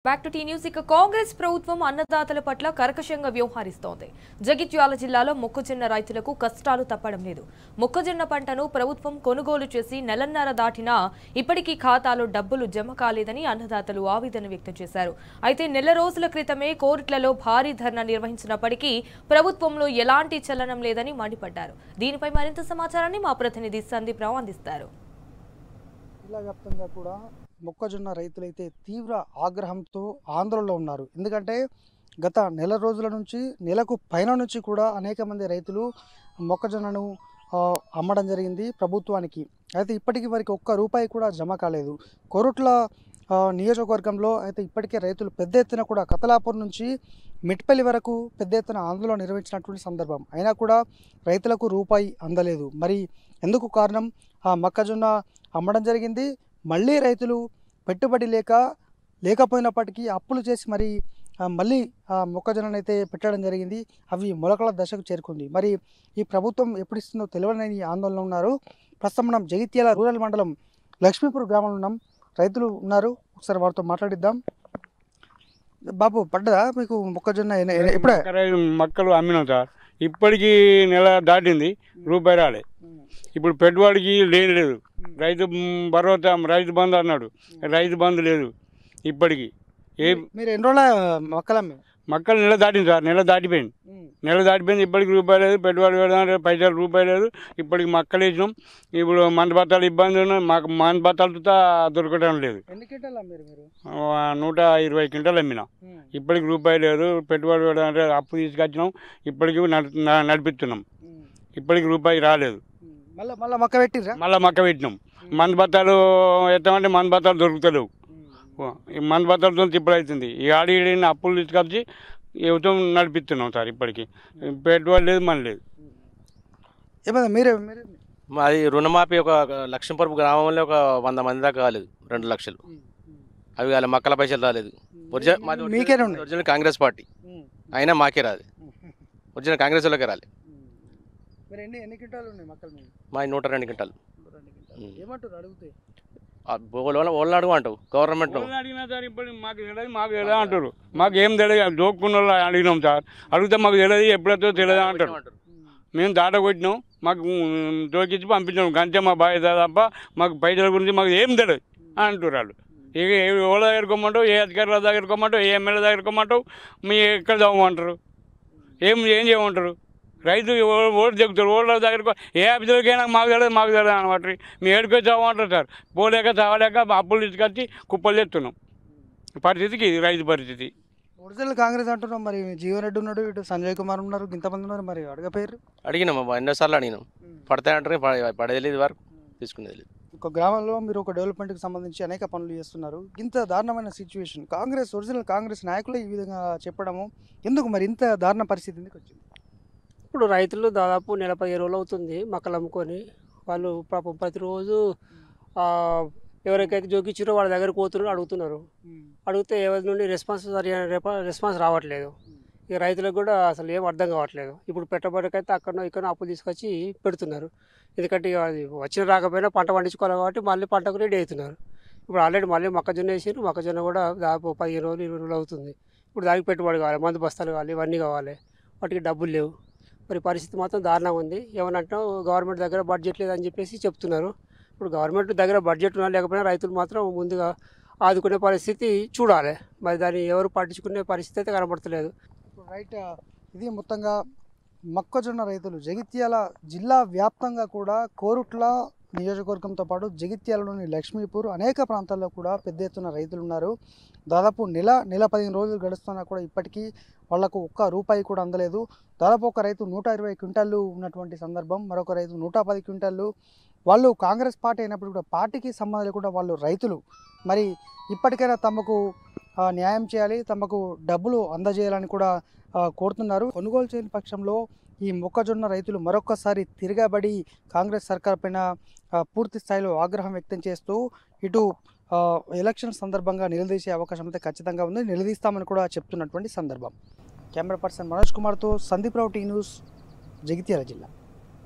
Back to tea news. ఇక కాంగ్రెస్ ప్రభుత్వం అన్నదాతల పట్ల కర్కశంగా వ్యవహరిస్తోంది. జగిత్యాల జిల్లాలో మొక్కజొన్న రైతులకు కష్టాలు తప్పడం లేదు. మొక్కజొన్న పంటను ప్రభుత్వం కొనుగోలు చేసి నెలన్నర దాటినా ఇప్పటికీ ఖాతాలో డబ్బులు జమ కాలేదని అన్నదాతలు ఆవేదన వ్యక్తం చేశారు. అయితే నెల రోజుల క్రితమే కోర్టులలో భారీ ధర్నా నిర్వహించినప్పటికీ ప్రభుత్వంలో ఎలాంటి చలనం లేదని మండిపడ్డారు. దీనిపై మరింత సమాచారాన్ని మా ప్రతినిధి సందీప్ రావు అందిస్తారు. మొక్కజొన్న రైతులైతే తీవ్ర ఆగ్రహంతో ఆందోళనలో ఉన్నారు. ఎందుకంటే గత నెల రోజుల నుంచి నెలకు పైన నుంచి కూడా అనేక మంది రైతులు మొక్కజొన్నను అమ్మడం జరిగింది ప్రభుత్వానికి. అయితే ఇప్పటికీ వారికి ఒక్క రూపాయి కూడా జమ కాలేదు. కోరుట్ల నియోజకవర్గంలో అయితే ఇప్పటికే రైతులు పెద్ద ఎత్తున కూడా కతలాపూర్ నుంచి మిట్పల్లి వరకు పెద్ద ఎత్తున ఆందోళన నిర్వహించినటువంటి సందర్భం అయినా కూడా రైతులకు రూపాయి అందలేదు. మరి ఎందుకు కారణం? మొక్కజొన్న అమ్మడం జరిగింది, మళ్ళీ రైతులు పెట్టుబడి లేకపోయినప్పటికీ అప్పులు చేసి మళ్ళీ మొక్కజొన్నను అయితే పెట్టడం జరిగింది. అవి మొలకల దశకు చేరుకుంది. మరి ఈ ప్రభుత్వం ఎప్పుడు ఇస్తుందో తెలియని ఆందోళన ఉన్నారు. ప్రస్తుతం మనం జగిత్యాల రూరల్ మండలం లక్ష్మీపూర్ గ్రామంలో ఉన్నాం. రైతులు ఉన్నారు, ఒకసారి వారితో మాట్లాడిద్దాం. బాబు, పడ్డదా మీకు మొక్కజొన్న? ఇప్పుడే మొక్కలు అమ్మినాం సార్. ఇప్పటికీ నెల దాటింది, రూపాయి రాలే. ఇప్పుడు పెట్టుబడికి లేదు. రైతు భరోసా, రైతు బంధు అన్నాడు, రైతు బంధు లేదు ఇప్పటికి. మీరు ఎన్ని రోజుల మొక్కలు నెల దాటింది సార్, నెల దాటిపోయింది. ఇప్పటికి రూపాయి లేదు. పెట్టుబడి పెడదాం పైసలు రూపాయి లేదు. ఇప్పటికి మొక్కలు వేసినాం. ఇప్పుడు మంద బత్తాలు ఇబ్బంది ఉన్నాయి. మాకు మంద బత్తాలు దొరకడం లేదు. 120 క్వింటాలు అమ్మినా. ఇప్పటికి రూపాయి లేదు. పెట్టుబడి పెడదామంటే అప్పు తీసుకొచ్చినాం. ఇప్పటికి నడిపిస్తున్నాం. ఇప్పటికి రూపాయి రాలేదు. మళ్ళీ మొక్క పెట్టినాం. మంద బత్తాలు ఎత్తామంటే మంద బత్తాలు దొరుకుతలేవు. మంద బత్తాలతో తిప్పలు అవుతుంది. ఈ ఆడి అప్పులు తీసుకొచ్చి యువతం నడిపిస్తున్నాం సార్. ఇప్పటికి పెట్టుబడి లేదు, మన లేదు. మాది రుణమాఫీ ఒక లక్ష్మీపురం గ్రామంలో ఒక 100 మంది దాకా కాలేదు. 2 లక్షలు అవి కాలేదు. మొక్కల పైసలు రాలేదు. ఒరిజినల్ కాంగ్రెస్ పార్టీ అయినా మాకే రాదు. ఒరిజినల్ కాంగ్రెస్ వాళ్ళకే రాలేదు. మా 102 క్వింటాలు. వాళ్ళు అడుగుంటావు గవర్నమెంట్ అడిగినా సార్. ఇప్పుడు మాకు ఎలా అంటారు? మాకు ఏం తెలియదు. దోక్కున్న వాళ్ళు అడిగినాం సార్. అడిగితే మాకు తెలియదు, ఎప్పుడైతే తెలియదు అంటారు. మేము దాట కొట్టినాం, మాకు దోకిచ్చి పంపించాం. గంటే మా బాధ్యత తప్ప మాకు పైసల గురించి మాకు ఏం తెలియదు అంటారు వాళ్ళు. ఇక ఎవరి దగ్గరకోమంటావు, ఏ అధికారుల దగ్గరకోమంటావు, ఏ ఎమ్మెల్యే దగ్గరకోమంటావు, మీ ఎక్కడ చదవమంటారు, ఏం చేయమంటారు. రైతు ఓటు చెప్తారు. ఓట్ల దగ్గరకు ఏ ఆఫీసులకైనా మాకు తెలియదు అనమాట. మేము ఏడుకొని చావమంటారు సార్. పోలేక చావలేక అప్పులు తీసుకొచ్చి కుప్పలు తెస్తున్నాం. పరిస్థితికి ఇది రైతు పరిస్థితి. ఒరిజినల్ కాంగ్రెస్ అంటున్నాం. మరి జీవన్ రెడ్డి ఉన్నాడు, ఇటు సంజయ్ కుమార్ ఉన్నారు, ఇంతమంది ఉన్నారు. మరి అడగపోయారు? అడిగినాం, ఎన్నోసార్లు అడిగినాం. పడతాయంటారు, పడేది వరకు తీసుకునేది. ఒక గ్రామంలో మీరు ఒక డెవలప్మెంట్కి సంబంధించి అనేక పనులు చేస్తున్నారు. ఇంత దారుణమైన సిచ్యువేషన్, ఒరిజినల్ కాంగ్రెస్ నాయకులు ఈ విధంగా చెప్పడము ఎందుకు? మరి ఇంత దారుణ పరిస్థితి ఎందుకు వచ్చింది? ఇప్పుడు రైతులు దాదాపు నెల 15 రోజులు అవుతుంది మొక్కలు అమ్ముకొని. వాళ్ళు పాపం ప్రతిరోజు ఎవరికైతే జోకిచ్చారో వాళ్ళ దగ్గర పోతున్నారు, అడిగితే ఎవరి నుండి రెస్పాన్స్ రావట్లేదు. ఇక రైతులకు కూడా అసలు ఏం అర్థం కావట్లేదు. ఇప్పుడు పెట్టుబడికైతే అక్కడనో ఇక్కడో అప్పులు తీసుకొచ్చి పెడుతున్నారు. ఎందుకంటే అది వచ్చిన రాకపోయినా పంట పండించుకోవాలి కాబట్టి మళ్ళీ పంటకు రెడీ అవుతున్నారు. ఇప్పుడు ఆల్రెడీ మళ్ళీ మొక్కజొన్న వేసారు. మొక్కజొన్న కూడా దాదాపు 15 రోజులు 20 రోజులు అవుతుంది. ఇప్పుడు దానికి పెట్టుబడి కావాలి, మందు బస్తాలు కావాలి, ఇవన్నీ కావాలి. వాటికి డబ్బులు లేవు. మరి పరిస్థితి మాత్రం దారుణంగా ఉంది. ఏమనంటే గవర్నమెంట్ దగ్గర బడ్జెట్ లేదని చెప్పేసి చెప్తున్నారు. ఇప్పుడు గవర్నమెంట్ దగ్గర బడ్జెట్ ఉన్నా లేకపోయినా రైతులు మాత్రం ముందుగా ఆదుకునే పరిస్థితి చూడాలి. మరి దాన్ని ఎవరు పట్టించుకునే పరిస్థితి అయితే కనబడతలేదు. రైట్, ఇది మొత్తంగా మొక్కజొన్న రైతులు జగిత్యాల జిల్లా వ్యాప్తంగా కూడా కోరుట్ల నియోజకవర్గంతో పాటు జగిత్యాలలోని లక్ష్మీపూర్ అనేక ప్రాంతాల్లో కూడా పెద్ద ఎత్తున రైతులు ఉన్నారు. దాదాపు నెల 15 రోజులు గడుస్తున్నా కూడా ఇప్పటికీ వాళ్లకు ఒక్క రూపాయి కూడా అందలేదు. దాదాపు ఒక రైతు 120 క్వింటాళ్ళు ఉన్నటువంటి సందర్భం, మరొక రైతు 110 క్వింటాళ్ళు. వాళ్ళు కాంగ్రెస్ పార్టీ అయినప్పుడు కూడా పార్టీకి సంబంధం లేకుండా వాళ్ళు రైతులు. మరి ఇప్పటికైనా తమకు న్యాయం చేయాలి, తమకు డబ్బులు అందజేయాలని కూడా కోరుతున్నారు. కొనుగోలు చేయని పక్షంలో ఈ మొక్కజొన్న రైతులు మరొక్కసారి తిరగబడి కాంగ్రెస్ సర్కార్ పైన పూర్తి స్థాయిలో ఆగ్రహం వ్యక్తం చేస్తూ ఇటు ఎలక్షన్ సందర్భంగా నిలదీసే అవకాశం అయితే ఖచ్చితంగా ఉంది. నిలదీస్తామని కూడా చెప్తున్నటువంటి సందర్భం. కెమెరా పర్సన్ మనోజ్ కుమార్తో సందీప్ రావు, టీ న్యూస్, జగిత్యాల జిల్లా.